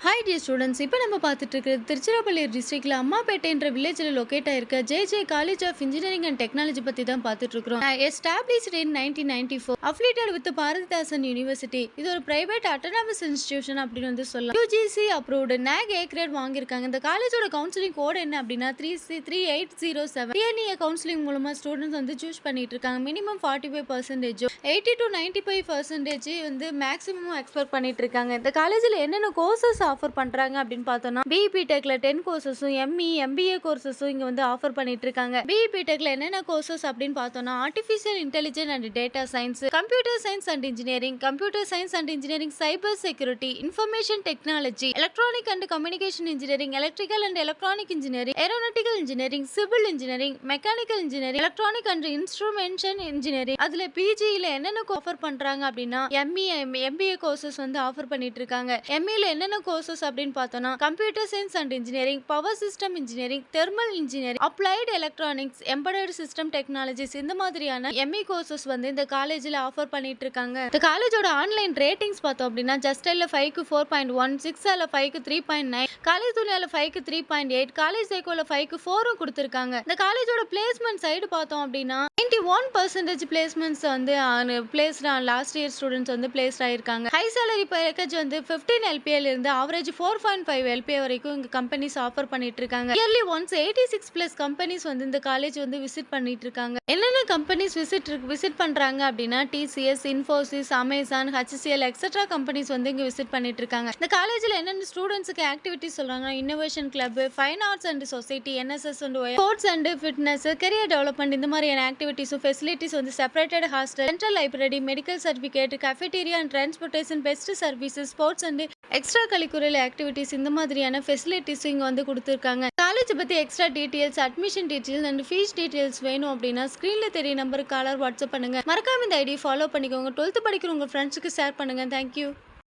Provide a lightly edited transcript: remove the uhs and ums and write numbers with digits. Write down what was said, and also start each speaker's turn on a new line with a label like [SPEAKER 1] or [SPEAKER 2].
[SPEAKER 1] Hi dear students, இப்போ நம்ம பார்த்துட்டு இருக்கிறது திருச்சிராப்பள்ளி டிஸ்ட்ரிக்ட்ல அம்மாப்பேட்டைன்ற வில்லேஜில் லொக்கேட் ஆயிருக்க J college of engineering and technology பற்றி தான் பார்த்துட்டு இருக்கிறோம். Established in 1994, affiliated with Bharathidasan university. இது ஒரு பிரைவேட் அட்டானமஸ் இன்ஸ்டிடியூஷன் அப்படின்னு வந்து சொல்லலாம். UGC approved NAC A grade வாங்கியிருக்காங்க. இந்த காலேஜோட கவுன்சிலிங் கோட் என்ன அப்படின்னா 3807. டிஎன்இஏ கவுன்சிலிங் மூலமாக ஸ்டூடெண்ட்ஸ் வந்து சூஸ் பண்ணிட்டு இருக்காங்க. மினிமம் 45%, 80 to 95% வந்து மேக்ஸிமம் எக்ஸ்பெக்ட் பண்ணிட்டு இருக்காங்க. இந்த காலேஜில் என்னென்ன கோர்சஸ் ஆஃபர் பண்றாங்க அப்படின்னு பார்த்தோம்னா, பிஇ டெக்ல 10 கோர்சஸும், எம்இ MBA கோர்சஸும் இங்க வந்து ஆஃபர் பண்ணிட்டு இருக்காங்க. பிஇ டெக்ல என்னென்ன கோர்சஸ் அப்படின்னு பார்த்தோம்னா, artificial intelligence and data science, computer science and engineering, computer science and engineering, cyber security, information technology, electronic and communication engineering, electrical and electronic engineering, aeronautical engineering, civil engineering, mechanical engineering, electronic and instrumentation engineering. அதுல பிஜில என்னென்ன offer பண்றாங்க அப்படின்னா, ME MBA courses வந்து offer பண்ணிட்டு இருக்காங்க. எம்இல என்னென்ன கோர்சஸ் அப்படின்னு பார்த்தோம்னா, computer science and engineering, power system engineering, thermal engineering, applied electronics, embedded system technologies, இந்த மாதிரியான எம்இ கோர்சஸ் வந்து இந்த காலேஜில் ஆஃபர் பண்ணிட்டு இருக்காங்க. இந்த காலேஜோட ஆன்லைன் ரேட்டிங்ஸ் பார்த்தோம் அப்படின்னா, ஜஸ்டைல 5க்கு 4.1, 6ஆல 5க்கு 3.9, காலேஜ் துணியால 5க்கு 3.8, காலேஜ் சைக்கோல 5க்கு 4 கொடுத்திருக்காங்க. இந்த காலேஜோட பிளேஸ்மெண்ட் சைடு பார்த்தோம் அப்படின்னா 91% பிளேஸ்மெண்ட்ஸ் வந்து பிளேஸ்ட் லாஸ்ட் இயர் ஸ்டூடெண்ட்ஸ் வந்து பிளேஸ்ட் ஆயிருக்காங்க. ஹை சேலரி பேக்கேஜ் வந்து 15 LPA இருந்து ஆவரேஜ் 4.5 LPA வரைக்கும் இங்க கம்பெனிஸ் ஆஃபர் பண்ணிட்டு இருக்காங்க. இயர்லி ஒன்ஸ் 86+ கம்பெனிஸ் வந்து இந்த காலேஜ் வந்து விசிட் பண்ணிட்டு இருக்காங்க. என்னென்ன கம்பெனிஸ் விசிட் பண்றாங்க அப்படின்னா, TCS, Infosys, Amazon, HCL etcetera companies வந்து இங்க விசிட் பண்ணிட்டு இருக்காங்க. இந்த காலேஜ்ல என்னென்ன ஸ்டூடெண்ட்ஸ்க்கு ஆக்டிவிட்டிஸ் சொல்றாங்க, innovation club, fine arts and society, NSS and sports and fitness, career development, இந்த மாதிரியான ஆக்டிவிட்டிஸும் ஃபெசிலிட்டிஸ் வந்து separated hostel, central library, medical certificate, cafeteria and transportation, best services, sports and extra curricular activities, இந்த மாதிரியான facilities இங்க வந்து கொடுத்துருக்காங்க. College பத்தி extra details, admission details and fees details வேணும் அப்படின்னா ஸ்கிரீன்ல தெரிய நம்பருக்கு காலர் வாட்ஸ்அப் பண்ணுங்க. மறக்காம இந்த ஐடி ஃபாலோ பண்ணிக்கோங்க. 12th படிக்கிற உங்க ஃப்ரெண்ட்ஸுக்கு ஷேர் பண்ணுங்க. தேங்க்யூ.